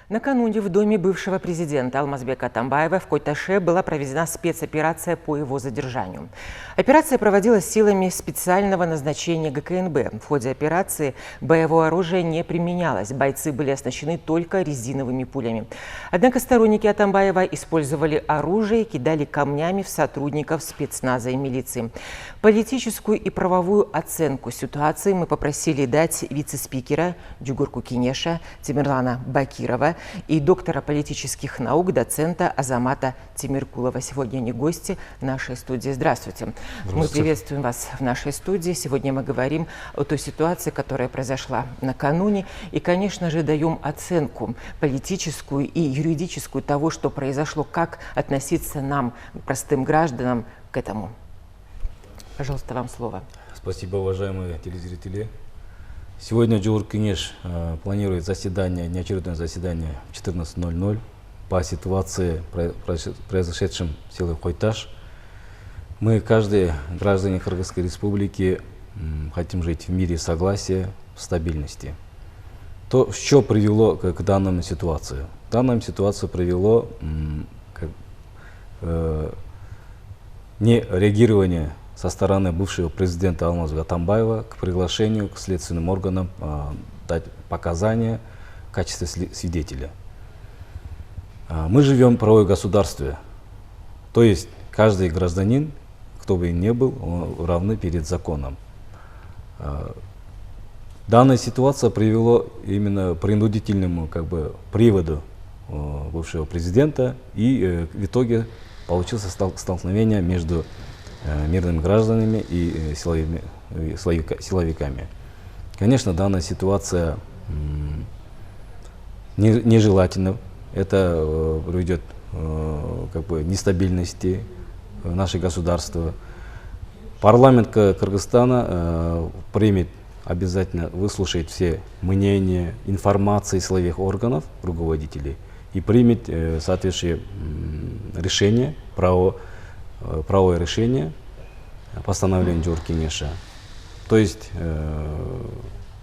Накануне в доме бывшего президента Алмазбека Атамбаева в Койташе была проведена спецоперация по его задержанию. Операция проводилась силами специального назначения ГКНБ. В ходе операции боевое оружие не применялось, бойцы были оснащены только резиновыми пулями. Однако сторонники Атамбаева использовали оружие и кидали камнями в сотрудников спецназа и милиции. Политическую и правовую оценку ситуации мы попросили дать вице-спикера Джугурку Кинеша Тимирлана Бакирова и доктора политических наук, доцента Азамата Тимиркулова. Сегодня они гости нашей студии. Здравствуйте. Мы приветствуем вас в нашей студии. Сегодня мы говорим о той ситуации, которая произошла накануне. И, конечно же, даем оценку политическую и юридическую того, что произошло, как относиться нам, простым гражданам, к этому. Пожалуйста, вам слово. Спасибо, уважаемые телезрители. Сегодня Джугурку Кинеш планирует заседание, неочередное заседание в 14:00 по ситуации, произошедшем в селе Койташ. Мы, каждый гражданин Кыргызской республики, хотим жить в мире, согласия, в стабильности. То, что привело к данной ситуации? Данную ситуацию привело не реагирование со стороны бывшего президента Алмазбека Атамбаева к приглашению к следственным органам дать показания в качестве свидетеля. Мы живем в правовом государстве, то есть каждый гражданин, кто бы ни был, равны перед законом. Данная ситуация привела именно к принудительному приводу бывшего президента, и в итоге получилось столкновение между мирными гражданами и силовиками. Конечно, данная ситуация нежелательна. Это приведет к нестабильности нашего государства. Парламент Кыргызстана примет, обязательно выслушает все мнения, информации силовых органов, руководителей, и примет соответствующее решение, правовое решение, постановление Джугурку Кинеша. То есть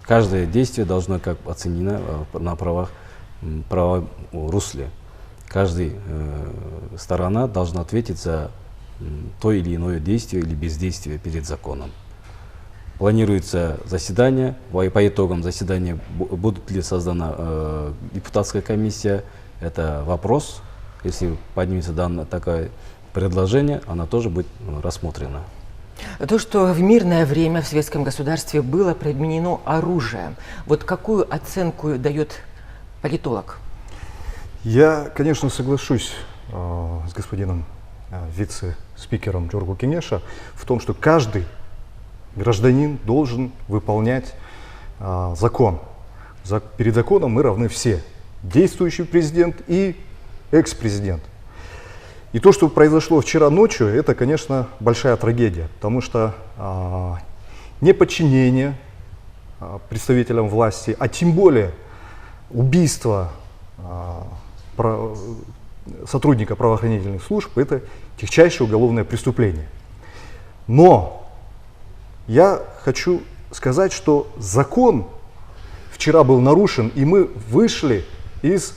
каждое действие должно оценено на правовом русле. Каждая сторона должна ответить за то или иное действие или бездействие перед законом. Планируется заседание. По итогам заседания будет ли создана депутатская комиссия, это вопрос. Если поднимется такое предложение, она тоже будет рассмотрена. То, что в мирное время в советском государстве было применено оружие, вот какую оценку дает политолог? Я, конечно, соглашусь с господином вице-спикером Джугурку Кинеша в том, что каждый гражданин должен выполнять закон. Перед законом мы равны все. Действующий президент и экс-президент. И то, что произошло вчера ночью, это, конечно, большая трагедия, потому что неподчинение представителям власти, а тем более убийство сотрудника правоохранительных служб, это тягчайшее уголовное преступление. Но я хочу сказать, что закон вчера был нарушен, и мы вышли из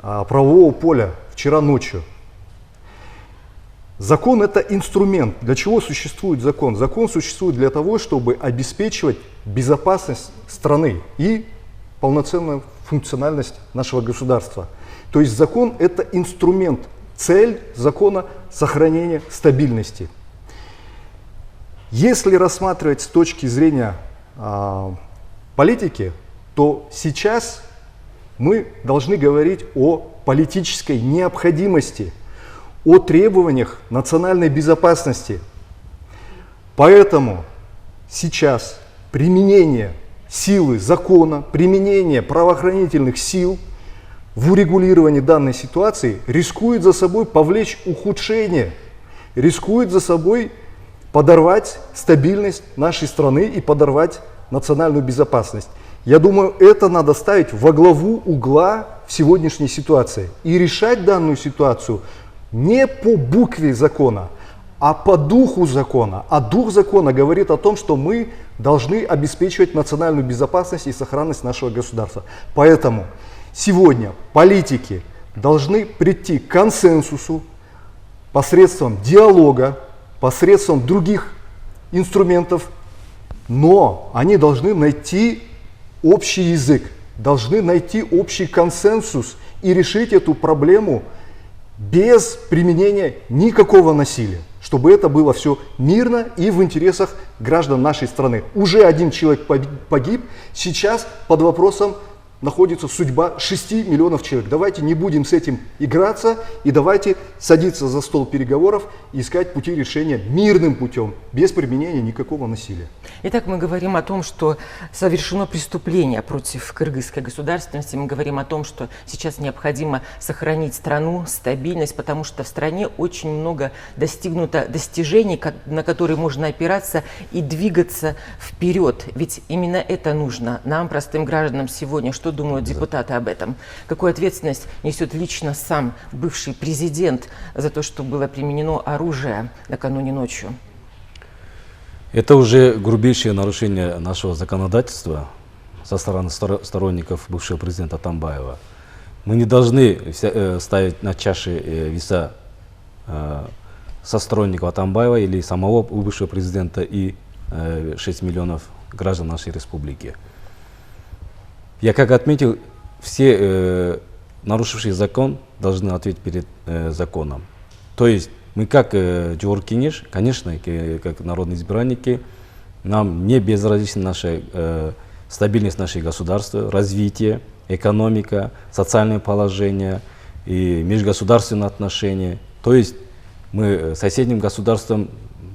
правового поля вчера ночью. Закон – это инструмент. Для чего существует закон? Закон существует для того, чтобы обеспечивать безопасность страны и полноценную функциональность нашего государства. То есть закон – это инструмент. Цель закона – сохранение стабильности. Если рассматривать с точки зрения политики, то сейчас мы должны говорить о политической необходимости, о требованиях национальной безопасности. Поэтому сейчас применение силы закона, применение правоохранительных сил в урегулировании данной ситуации рискует за собой повлечь ухудшение, рискует за собой подорвать стабильность нашей страны и подорвать национальную безопасность. Я думаю, это надо ставить во главу угла в сегодняшней ситуации и решать данную ситуацию не по букве закона, а по духу закона. А дух закона говорит о том, что мы должны обеспечивать национальную безопасность и сохранность нашего государства. Поэтому сегодня политики должны прийти к консенсусу посредством диалога, посредством других инструментов, но они должны найти общий язык, должны найти общий консенсус и решить эту проблему без применения никакого насилия, чтобы это было все мирно и в интересах граждан нашей страны. Уже один человек погиб, сейчас под вопросом находится судьба 6 миллионов человек. Давайте не будем с этим играться и давайте садиться за стол переговоров и искать пути решения мирным путем, без применения никакого насилия. Итак, мы говорим о том, что совершено преступление против кыргызской государственности. Мы говорим о том, что сейчас необходимо сохранить страну, стабильность, потому что в стране очень много достигнуто достижений, на которые можно опираться и двигаться вперед. Ведь именно это нужно нам, простым гражданам, сегодня. Что думают депутаты об этом? Какую ответственность несет лично сам бывший президент за то, что было применено оружие накануне ночью? Это уже грубейшее нарушение нашего законодательства со стороны сторонников бывшего президента Атамбаева. Мы не должны ставить на чаше веса со сторонников Атамбаева или самого бывшего президента и 6 миллионов граждан нашей республики. Я как отметил, все нарушившие закон должны ответить перед законом. То есть мы как Джохор Кенеш, конечно, как народные избранники, нам не безразлична наша стабильность нашего государства, развитие, экономика, социальное положение и межгосударственные отношения. То есть мы соседним государствам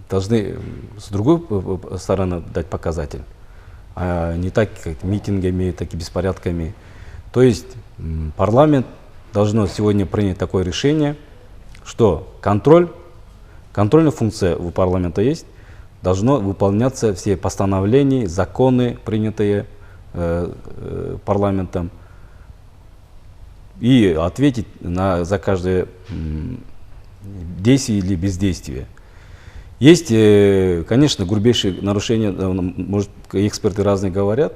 должны с другой стороны дать показатель, а не так как митингами, так и беспорядками. То есть парламент должен сегодня принять такое решение, что контрольная функция у парламента есть, должно выполняться все постановления, законы, принятые парламентом, и ответить за каждое действие или бездействие. Есть, конечно, грубейшие нарушения, может, эксперты разные говорят,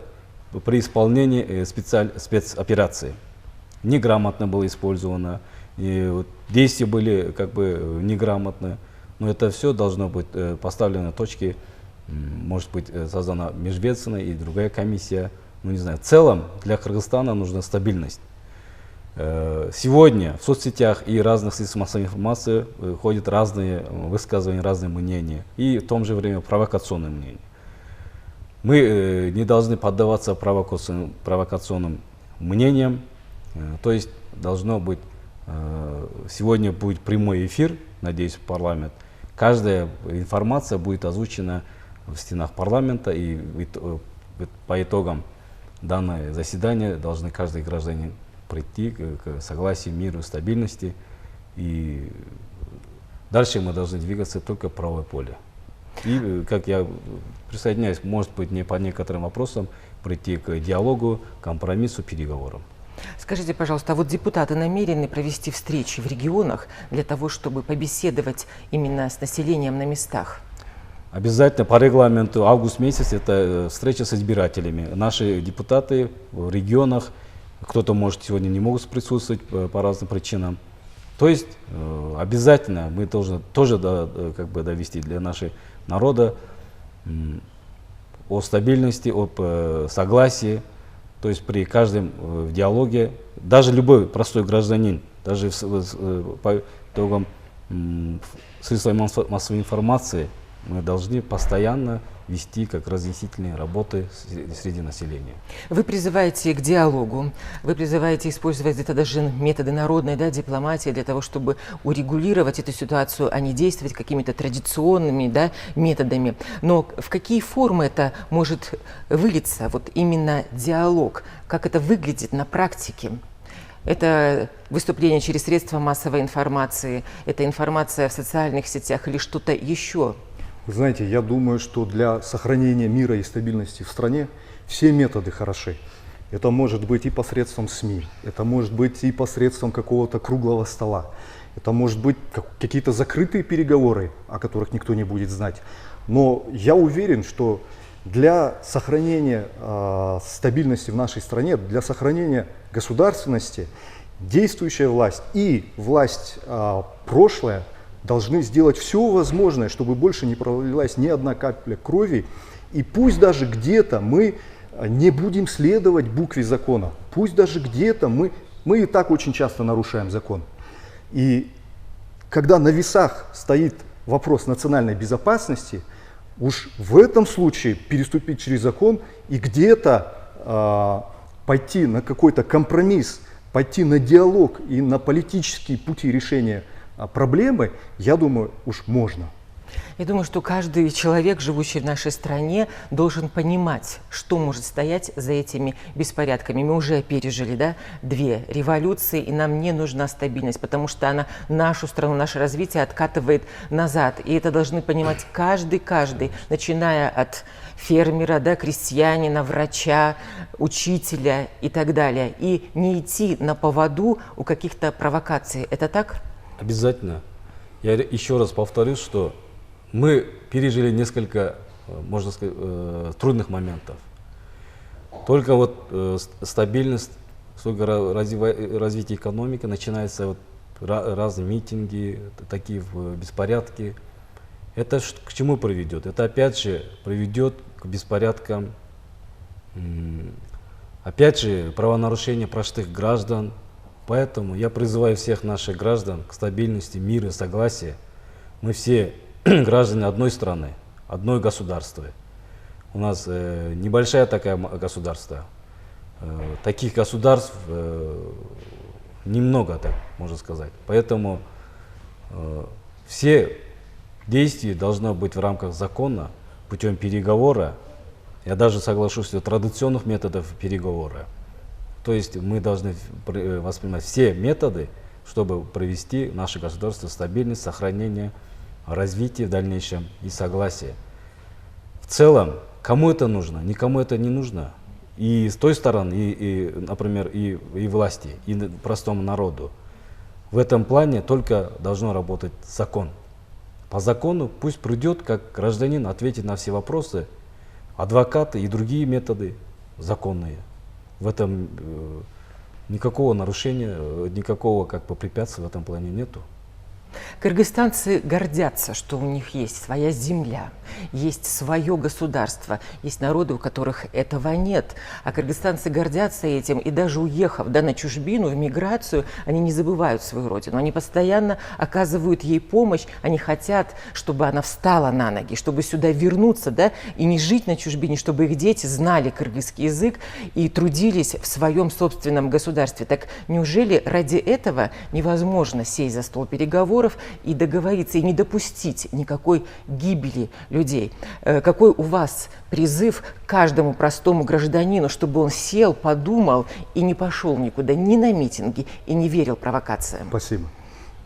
при исполнении спецоперации. Неграмотно было использовано, и вот действия были как бы неграмотно, но это все должно быть поставлено на точки, может быть создана межведомственная и другая комиссия, ну не знаю. В целом для Кыргызстана нужна стабильность. Сегодня в соцсетях и разных средствах массовой информации ходят разные высказывания, разные мнения, и в том же время провокационные мнения. Мы не должны поддаваться провокационным мнениям, то есть должно быть, сегодня будет прямой эфир, надеюсь, в парламент. Каждая информация будет озвучена в стенах парламента, и по итогам данного заседания должны каждый гражданин прийти к согласию, миру, стабильности. И дальше мы должны двигаться только в правое поле. И, как я присоединяюсь, может быть, не по некоторым вопросам, прийти к диалогу, компромиссу, переговорам. Скажите, пожалуйста, а вот депутаты намерены провести встречи в регионах для того, чтобы побеседовать именно с населением на местах? Обязательно по регламенту август месяц это встреча с избирателями. Наши депутаты в регионах, кто-то, может, сегодня не могут присутствовать по разным причинам. То есть обязательно мы должны тоже как бы довести для нашего народа о стабильности, об согласии. То есть при каждом в диалоге, даже любой простой гражданин, даже по итогам средств массовой информации, мы должны постоянно вести как разъяснительные работы среди населения. Вы призываете к диалогу, вы призываете использовать где-то даже методы народной дипломатии для того, чтобы урегулировать эту ситуацию, а не действовать какими-то традиционными методами. Но в какие формы это может вылиться, вот именно диалог, как это выглядит на практике? Это выступление через средства массовой информации, это информация в социальных сетях или что-то еще? Вы знаете, я думаю, что для сохранения мира и стабильности в стране все методы хороши. Это может быть и посредством СМИ, это может быть и посредством какого-то круглого стола, это может быть какие-то закрытые переговоры, о которых никто не будет знать. Но я уверен, что для сохранения стабильности в нашей стране, для сохранения государственности, действующая власть и власть прошлая должны сделать все возможное, чтобы больше не пролилась ни одна капля крови. И пусть даже где-то мы не будем следовать букве закона, пусть даже где-то мы и так очень часто нарушаем закон. И когда на весах стоит вопрос национальной безопасности, уж в этом случае переступить через закон и где-то пойти на какой-то компромисс, пойти на диалог и на политические пути решения проблемы, я думаю, уж можно. Я думаю, что каждый человек, живущий в нашей стране, должен понимать, что может стоять за этими беспорядками. Мы уже пережили, да, 2 революции, и нам не нужна стабильность, потому что она нашу страну, наше развитие откатывает назад. И это должны понимать каждый, начиная от фермера, да, крестьянина, врача, учителя и так далее. И не идти на поводу у каких-то провокаций. Это так? Обязательно. Я еще раз повторюсь, что мы пережили несколько, можно сказать, трудных моментов. Только вот стабильность, только развитие экономики, начинаются вот разные митинги, такие беспорядки. Это к чему приведет? Это опять же приведет к беспорядкам, опять же правонарушения простых граждан. Поэтому я призываю всех наших граждан к стабильности, миру, согласию. Мы все граждане одной страны, одной государства. У нас небольшое такое государство. Таких государств немного, так можно сказать. Поэтому все действия должны быть в рамках закона, путем переговора. Я даже соглашусь, что традиционных методов переговора. То есть мы должны воспринимать все методы, чтобы провести наше государство стабильность, сохранение, развитие в дальнейшем и согласие. В целом, кому это нужно, никому это не нужно. И с той стороны, например, и власти, и простому народу. В этом плане только должно работать закон. По закону пусть придет, как гражданин, ответит на все вопросы, адвокаты и другие методы законные. В этом никакого нарушения, никакого препятствия в этом плане нету. Кыргызстанцы гордятся, что у них есть своя земля, есть свое государство, есть народы, у которых этого нет. А кыргызстанцы гордятся этим, и даже уехав, да, на чужбину, в миграцию, они не забывают свою родину. Они постоянно оказывают ей помощь, они хотят, чтобы она встала на ноги, чтобы сюда вернуться, да, и не жить на чужбине, чтобы их дети знали кыргызский язык и трудились в своем собственном государстве. Так неужели ради этого невозможно сесть за стол переговоров и договориться, и не допустить никакой гибели людей? Какой у вас призыв каждому простому гражданину, чтобы он сел, подумал и не пошел никуда, ни на митинги, и не верил провокациям? Спасибо.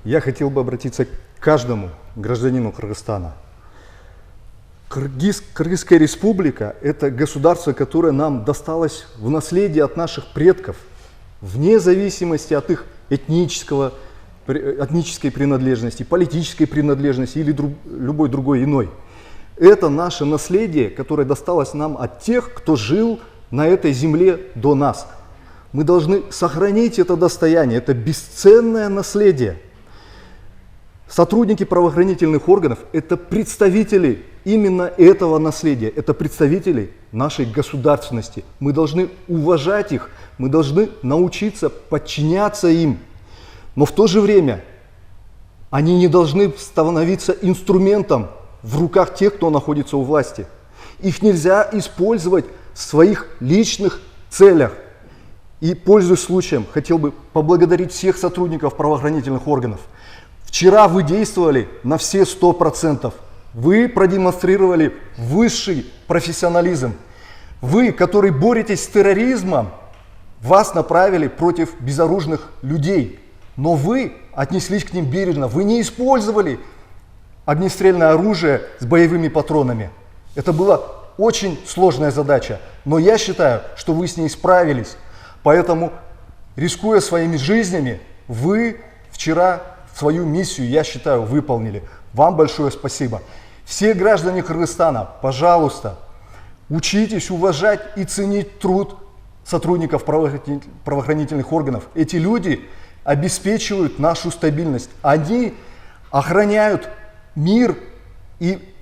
Я хотел бы обратиться к каждому гражданину Кыргызстана. Кыргызская республика – это государство, которое нам досталось в наследие от наших предков, вне зависимости от их этнической принадлежности, политической принадлежности или любой другой иной. Это наше наследие, которое досталось нам от тех, кто жил на этой земле до нас. Мы должны сохранить это достояние, это бесценное наследие. Сотрудники правоохранительных органов – это представители именно этого наследия, это представители нашей государственности. Мы должны уважать их, мы должны научиться подчиняться им. Но в то же время они не должны становиться инструментом в руках тех, кто находится у власти. Их нельзя использовать в своих личных целях. И, пользуясь случаем, хотел бы поблагодарить всех сотрудников правоохранительных органов. Вчера вы действовали на все 100%. Вы продемонстрировали высший профессионализм. Вы, которые боретесь с терроризмом, вас направили против безоружных людей. Но вы отнеслись к ним бережно. Вы не использовали огнестрельное оружие с боевыми патронами. Это была очень сложная задача. Но я считаю, что вы с ней справились. Поэтому, рискуя своими жизнями, вы вчера свою миссию, я считаю, выполнили. Вам большое спасибо. Все граждане Кыргызстана, пожалуйста, Учитесь уважать и ценить труд сотрудников правоохранительных органов. Эти люди обеспечивают нашу стабильность. Они охраняют мир и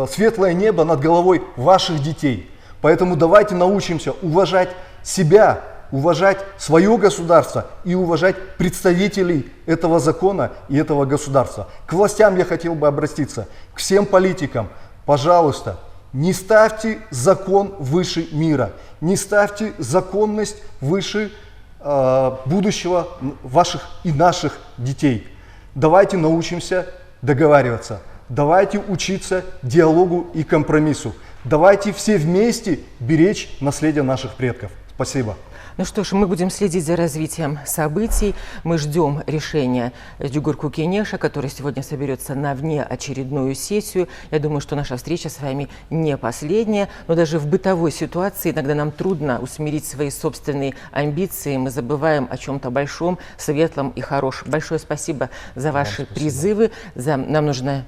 светлое небо над головой ваших детей. Поэтому давайте научимся уважать себя, уважать свое государство и уважать представителей этого закона и этого государства. К властям я хотел бы обратиться, к всем политикам. Пожалуйста, не ставьте закон выше мира, не ставьте законность выше будущего ваших и наших детей. Давайте научимся договариваться, давайте учиться диалогу и компромиссу. Давайте все вместе беречь наследие наших предков. Спасибо. Ну что ж, мы будем следить за развитием событий. Мы ждем решения Джугурку Кенеша, который сегодня соберется на внеочередную сессию. Я думаю, что наша встреча с вами не последняя. Но даже в бытовой ситуации иногда нам трудно усмирить свои собственные амбиции. Мы забываем о чем-то большом, светлом и хорошем. Большое спасибо за ваши призывы. Нам нужен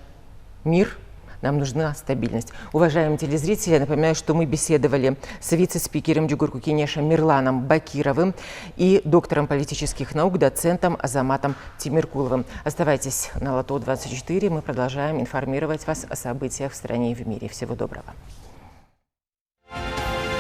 мир. Нам нужна стабильность. Уважаемые телезрители, я напоминаю, что мы беседовали с вице-спикером Джугурку Кенеша Мирланом Бакировым и доктором политических наук, доцентом Азаматом Тимиркуловым. Оставайтесь на Лото 24, мы продолжаем информировать вас о событиях в стране и в мире. Всего доброго.